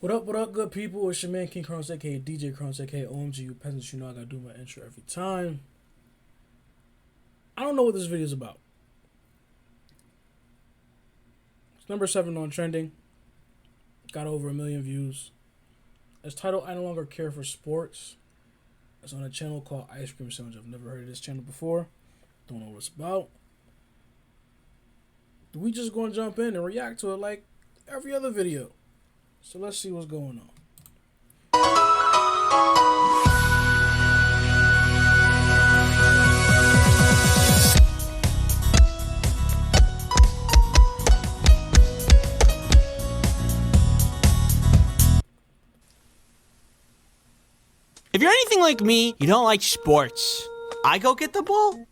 What up, good people? It's your man King Crons, aka DJ Crons, aka OMG. You peasants, you know I gotta do my intro every time. I don't know what this video is about. It's number 7 on trending. Got over 1 million views. It's titled I No Longer Care for Sports. It's on a channel called Ice Cream Sandwich. I've never heard of this channel before. Don't know what it's about. We just gonna jump in and react to it like every other video. So let's see what's going on. If you're anything like me, you don't like sports. I go get the ball.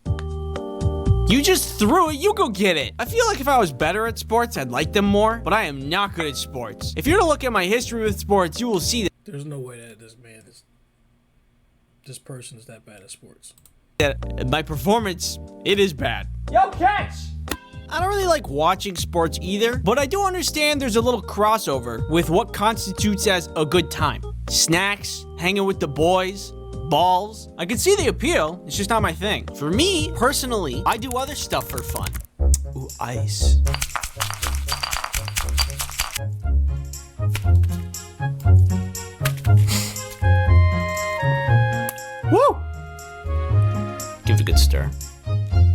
You just threw it, you go get it. I feel like if I was better at sports, I'd like them more, but I am not good at sports. If you're to look at my history with sports, you will see that There's no way that this person is that bad at sports. my performance, it is bad. Yo, catch! I don't really like watching sports either, but I do understand there's a little crossover with what constitutes as a good time. Snacks, hanging with the boys, balls. I can see the appeal, it's just not my thing. For me, personally, I do other stuff for fun. Ooh, ice. Woo! Give it a good stir.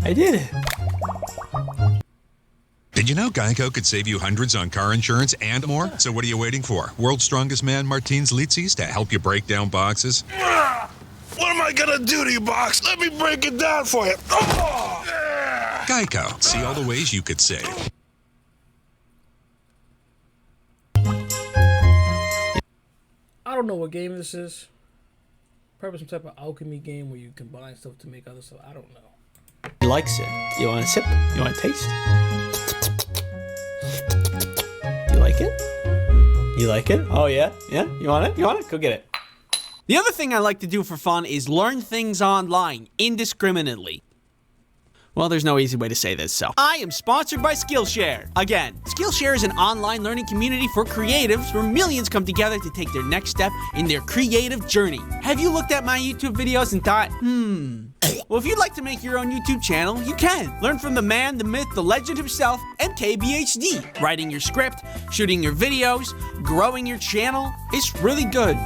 I did it. Did you know Geico could save you hundreds on car insurance and more? So what are you waiting for? World's strongest man, Martins Litzis, to help you break down boxes? What am I gonna do to you, Box? Let me break it down for you. Geico. See all the ways you could save. I don't know what game this is. Probably some type of alchemy game where you combine stuff to make other stuff. I don't know. He likes it. You want a sip? You want a taste? You like it? You like it? Oh, yeah? Yeah? You want it? You want it? Go get it. The other thing I like to do for fun is learn things online indiscriminately. Well, there's no easy way to say this, so. I am sponsored by Skillshare. Again, Skillshare is an online learning community for creatives where millions come together to take their next step in their creative journey. Have you looked at my YouTube videos and thought, well, if you'd like to make your own YouTube channel, you can. Learn from the man, the myth, the legend himself, MKBHD. Writing your script, shooting your videos, growing your channel. It's really good.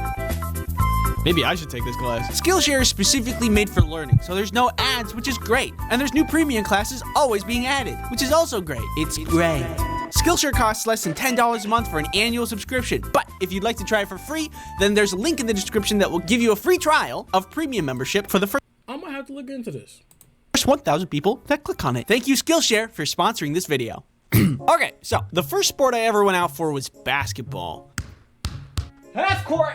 Maybe I should take this class. Skillshare is specifically made for learning, so there's no ads, which is great. And there's new premium classes always being added, which is also great. It's great. Skillshare costs less than $10 a month for an annual subscription. But if you'd like to try it for free, then there's a link in the description that will give you a free trial of premium membership for the first I might have to look into this. 1,000 people that click on it. Thank you, Skillshare, for sponsoring this video. Okay, so the first sport I ever went out for was basketball. Half court!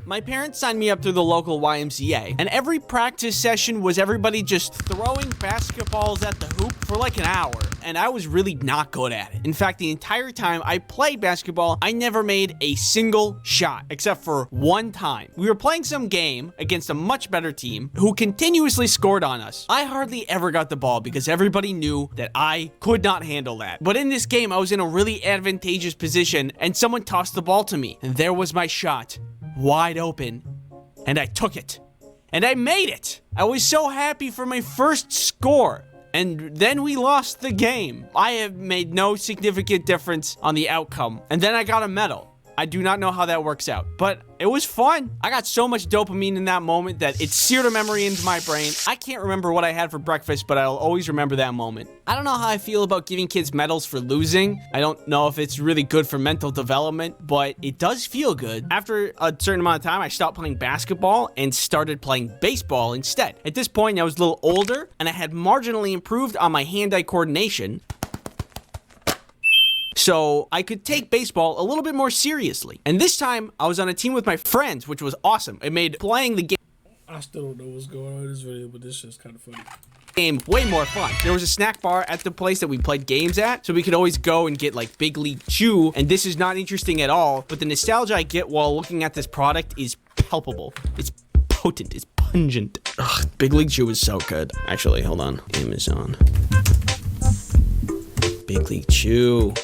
My parents signed me up through the local YMCA, and every practice session was everybody just throwing basketballs at the hoop for like an hour, and I was really not good at it. In fact, the entire time I played basketball, I never made a single shot, except for one time. We were playing some game against a much better team who continuously scored on us. I hardly ever got the ball because everybody knew that I could not handle that. But in this game, I was in a really advantageous position, and someone tossed the ball to me, and there was my shot. Wide open, and I took it, and I made it. I was so happy for my first score, and then we lost the game. I have made no significant difference on the outcome, and then I got a medal. I do not know how that works out, but it was fun. I got so much dopamine in that moment that it seared a memory into my brain. I can't remember what I had for breakfast, but I'll always remember that moment. I don't know how I feel about giving kids medals for losing. I don't know if it's really good for mental development, but it does feel good. After a certain amount of time, I stopped playing basketball and started playing baseball instead. At this point, I was a little older, and I had marginally improved on my hand-eye coordination, so I could take baseball a little bit more seriously. And this time, I was on a team with my friends, which was awesome. It made playing the I still don't know what's going on in this video, but this shit's kind of funny. game way more fun. There was a snack bar at the place that we played games at, so we could always go and get like Big League Chew, and this is not interesting at all, but the nostalgia I get while looking at this product is palpable. It's potent, it's pungent. Ugh, Big League Chew is so good. Actually, hold on. Amazon. Big League Chew.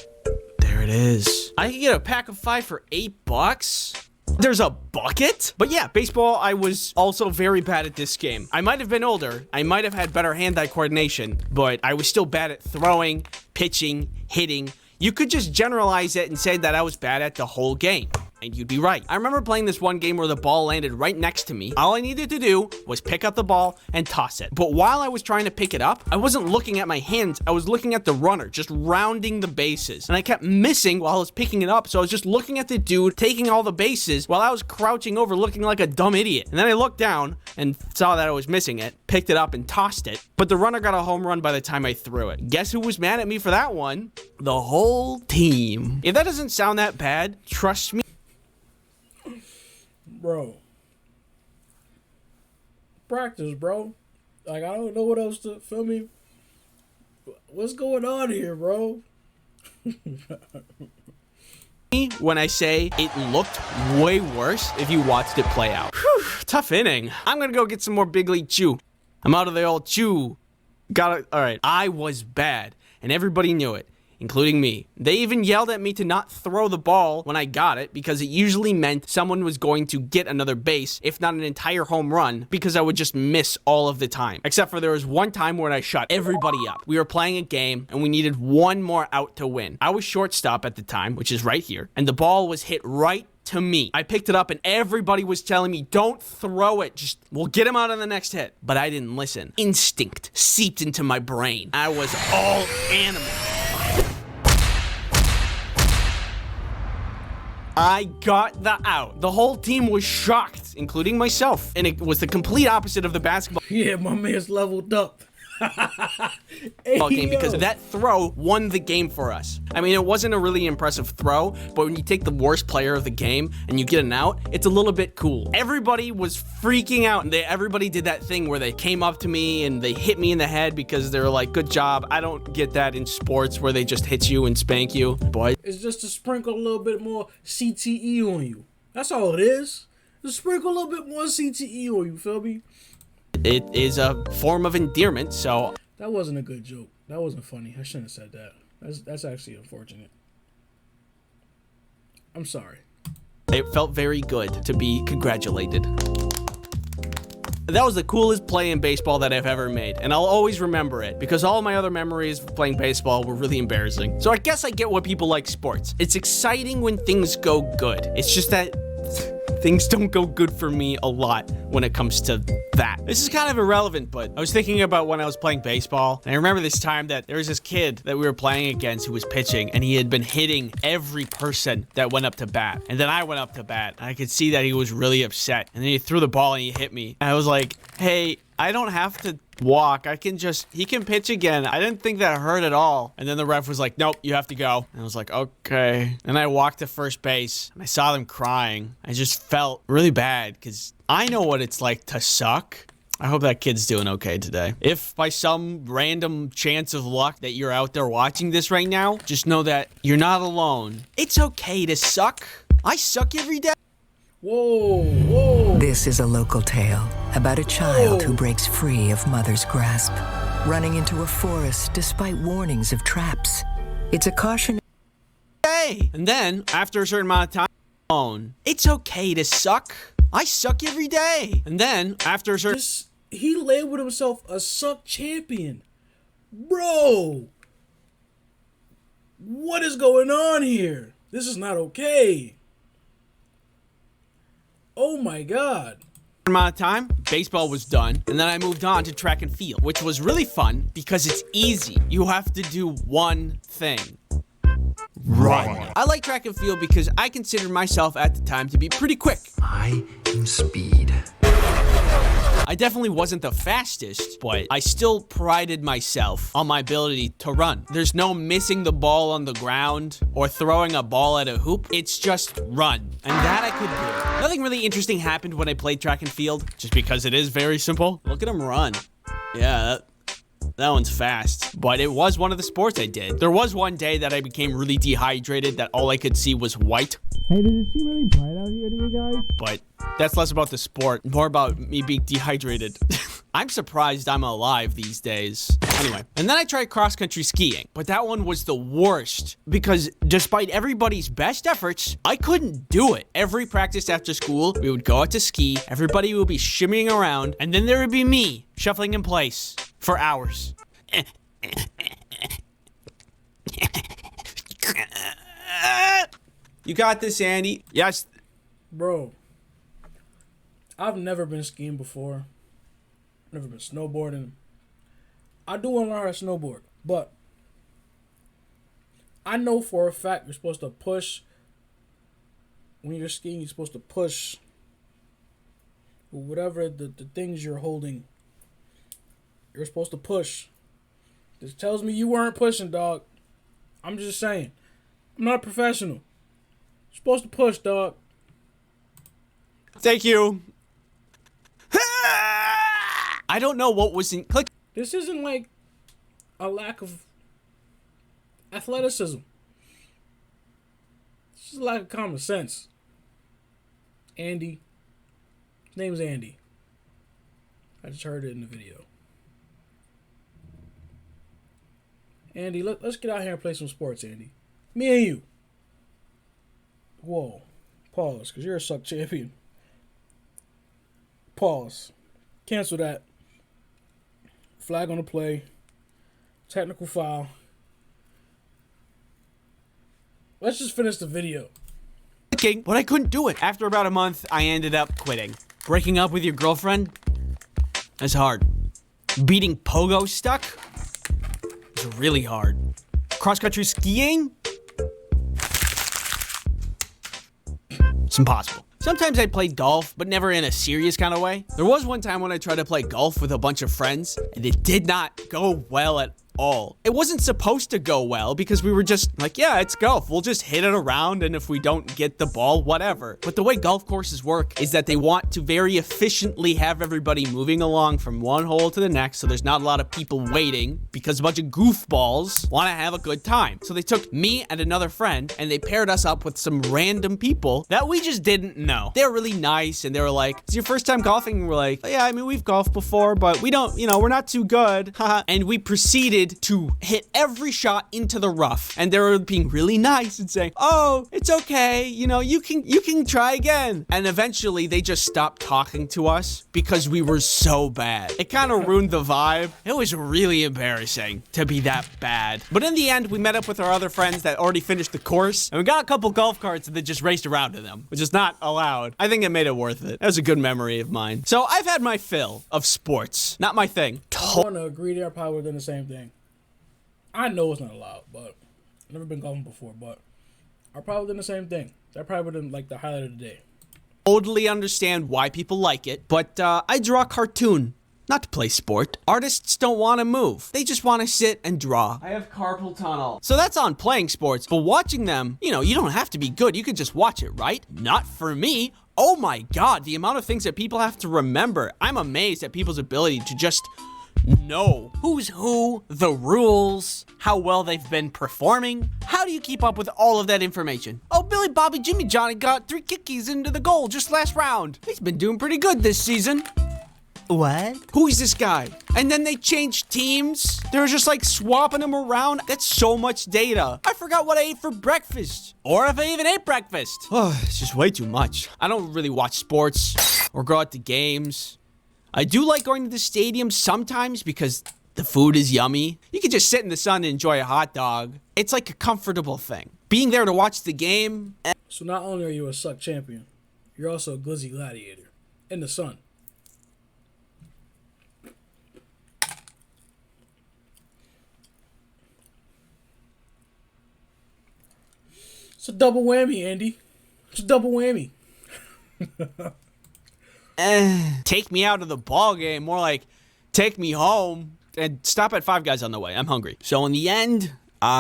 There There it is. I can get a pack of 5 for $8. There's a bucket? But yeah, baseball, I was also very bad at this game. I might have been older. I might have had better hand-eye coordination, but I was still bad at throwing, pitching, hitting. You could just generalize it and say that I was bad at the whole game. And you'd be right. I remember playing this one game where the ball landed right next to me. All I needed to do was pick up the ball and toss it. But while I was trying to pick it up, I wasn't looking at my hands. I was looking at the runner, just rounding the bases. And I kept missing while I was picking it up. So I was just looking at the dude taking all the bases while I was crouching over looking like a dumb idiot. And then I looked down and saw that I was missing it, picked it up and tossed it. But the runner got a home run by the time I threw it. Guess who was mad at me for that one? The whole team. If that doesn't sound that bad, trust me. Bro. Practice, bro. Like, I don't know what else to, feel me? What's going on here, bro? When I say it looked way worse if you watched it play out. Whew, tough inning. I'm gonna go get some more Big League Chew. I'm out of the old chew. All right. I was bad, and everybody knew it, including me. They even yelled at me to not throw the ball when I got it because it usually meant someone was going to get another base, if not an entire home run, because I would just miss all of the time. Except for there was one time when I shut everybody up. We were playing a game and we needed one more out to win. I was shortstop at the time, which is right here, and the ball was hit right to me. I picked it up and everybody was telling me, don't throw it. Just, we'll get him out on the next hit. But I didn't listen. Instinct seeped into my brain. I was all animal. I got the out. The whole team was shocked, including myself. And it was the complete opposite of the basketball Yeah, my man's leveled up. game because that throw won the game for us. I mean, it wasn't a really impressive throw, but when you take the worst player of the game and you get an out, it's a little bit cool. Everybody was freaking out, and everybody did that thing where they came up to me and they hit me in the head because they were like, good job. I don't get that in sports where they just hit you and spank you. Boy, It's just to sprinkle a little bit more CTE on you. That's all it is. Just sprinkle a little bit more CTE on you, feel me? it is a form of endearment, so That wasn't a good joke. That wasn't funny. I shouldn't have said that. That's actually unfortunate. I'm sorry. it felt very good to be congratulated. That was the coolest play in baseball that I've ever made, and I'll always remember it because all my other memories of playing baseball were really embarrassing. So I guess I get why people like sports. It's exciting when things go good. It's just that things don't go good for me a lot when it comes to that. This is kind of irrelevant, but I was thinking about when I was playing baseball, and I remember this time that there was this kid that we were playing against who was pitching, and he had been hitting every person that went up to bat. And then I went up to bat, and I could see that he was really upset. And then he threw the ball and he hit me. And I was like, hey, I don't have to walk. He can pitch again. I didn't think that hurt at all. And then the ref was like, nope, you have to go. And I was like, okay. And I walked to first base and I saw them crying. I just felt really bad because I know what it's like to suck. I hope that kid's doing okay today. If by some random chance of luck that you're out there watching this right now, just know that you're not alone. It's okay to suck. I suck every day. Whoa, whoa. This is a local tale about a child who breaks free of mother's grasp, running into a forest despite warnings of traps. It's a caution. Hey! And then, after a certain amount of time, alone. It's okay to suck. I suck every day. And then, after a certain... He labeled himself a suck champion. Bro! What is going on here? This is not okay. Oh my God. amount of time, baseball was done, and then I moved on to track and field, which was really fun because it's easy. You have to do one thing. Run. I like track and field because I considered myself at the time to be pretty quick. I am speed. I definitely wasn't the fastest, but I still prided myself on my ability to run. There's no missing the ball on the ground or throwing a ball at a hoop. It's just run. And that I could do. Nothing really interesting happened when I played track and field, just because it is very simple. Look at him run. Yeah, that one's fast. But it was one of the sports I did. There was one day that I became really dehydrated that all I could see was white. Hey, does it seem really bright out here to you guys? But that's less about the sport, more about me being dehydrated. I'm surprised I'm alive these days. Anyway, and then I tried cross-country skiing, but that one was the worst because despite everybody's best efforts, I couldn't do it. Every practice after school, we would go out to ski, everybody would be shimmying around, and then there would be me shuffling in place for hours. You got this, Andy. Yes. Bro, I've never been skiing before. Never been snowboarding. I do want to learn how to snowboard, but I know for a fact you're supposed to push. When you're skiing, you're supposed to push whatever the things you're holding. You're supposed to push. This tells me you weren't pushing, dog. I'm just saying. I'm not a professional. You're supposed to push, dog. Thank you. I don't know what was in click. This isn't like a lack of athleticism. It's just a lack of common sense. Andy. His name's Andy. I just heard it in the video. Andy, let's get out here and play some sports, Andy. Me and you. Whoa. Pause, because you're a suck champion. Pause. Cancel that. Flag on the play. Technical foul. Let's just finish the video. But I couldn't do it. After about a month, I ended up quitting. Breaking up with your girlfriend? That's hard. Beating pogo stuck? It's really hard. Cross-country skiing? It's impossible. Sometimes I play golf, but never in a serious kind of way. There was one time when I tried to play golf with a bunch of friends, and it did not go well at all. It wasn't supposed to go well because we were just like, yeah, it's golf. We'll just hit it around, and if we don't get the ball, whatever. But the way golf courses work is that they want to very efficiently have everybody moving along from one hole to the next, so there's not a lot of people waiting because a bunch of goofballs want to have a good time. So they took me and another friend, and they paired us up with some random people that we just didn't know. They were really nice, and they were like, it's your first time golfing? And we're like, yeah, I mean, we've golfed before, but we don't, we're not too good. And we proceeded to hit every shot into the rough, and they were being really nice and saying, oh, it's okay, you can try again. And eventually they just stopped talking to us because we were so bad. It kind of ruined the vibe. It was really embarrassing to be that bad. But in the end, we met up with our other friends that already finished the course, and we got a couple golf carts and then just raced around to them, which is not allowed. I think it made it worth it. That was a good memory of mine. So I've had my fill of sports. Not my thing. I want to agree there. I probably would have done the same thing. I know it's not allowed, but I've never been golfing before, but I probably done the same thing. That probably would have been like the highlight of the day. Totally understand why people like it, but I draw a cartoon, not to play sport. Artists don't want to move. They just want to sit and draw. I have carpal tunnel. So that's on playing sports, but watching them, you don't have to be good. You can just watch it, right? Not for me. Oh my God, the amount of things that people have to remember. I'm amazed at people's ability to just know who's who, the rules, how well they've been performing. How do you keep up with all of that information? Oh, Billy Bobby Jimmy Johnny got 3 kickies into the goal just last round. He's been doing pretty good this season. What? Who is this guy? And then they changed teams. They were just like swapping them around. That's so much data. I forgot what I ate for breakfast. Or if I even ate breakfast. Oh, it's just way too much. I don't really watch sports or go out to games. I do like going to the stadium sometimes because the food is yummy. You can just sit in the sun and enjoy a hot dog. It's like a comfortable thing. Being there to watch the game. So not only are you a suck champion, you're also a glizzy gladiator in the sun. It's a double whammy, Andy. It's a double whammy. Take me out of the ball game. More like take me home and stop at Five Guys on the way. I'm hungry. So in the end,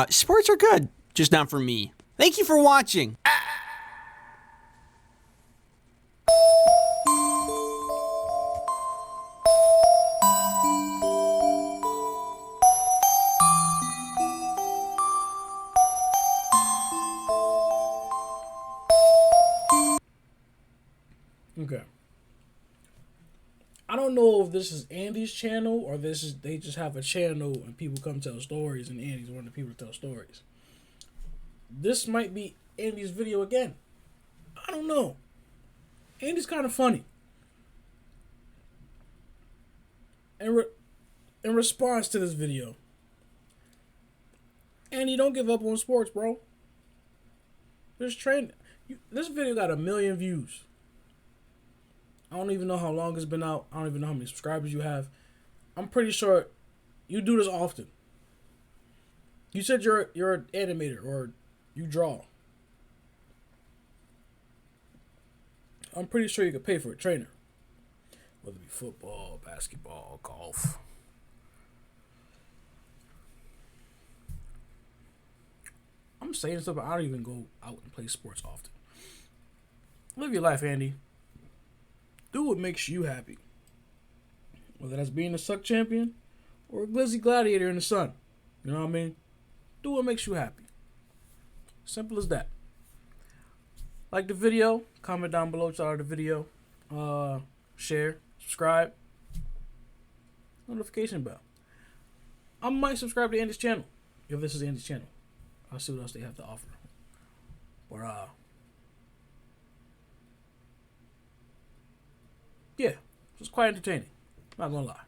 sports are good, just not for me. Thank you for watching. Okay. I don't know if this is Andy's channel or they just have a channel and people come tell stories and Andy's one of the people to tell stories. This might be Andy's video again. I don't know. Andy's kind of funny. And in response to this video, Andy, don't give up on sports, bro. This video got 1 million views. I don't even know how long it's been out. I don't even know how many subscribers you have. I'm pretty sure you do this often. You said you're an animator or you draw. I'm pretty sure you could pay for a trainer. Whether it be football, basketball, golf. I'm saying stuff, but I don't even go out and play sports often. Live your life, Andy. Do what makes you happy. Whether that's being a suck champion or a glizzy gladiator in the sun. You know what I mean? Do what makes you happy. Simple as that. Like the video, comment down below, shout out the video, share, subscribe, notification bell. I might subscribe to Andy's channel if this is Andy's channel. I'll see what else they have to offer. Or yeah, it's quite entertaining. Not gonna lie.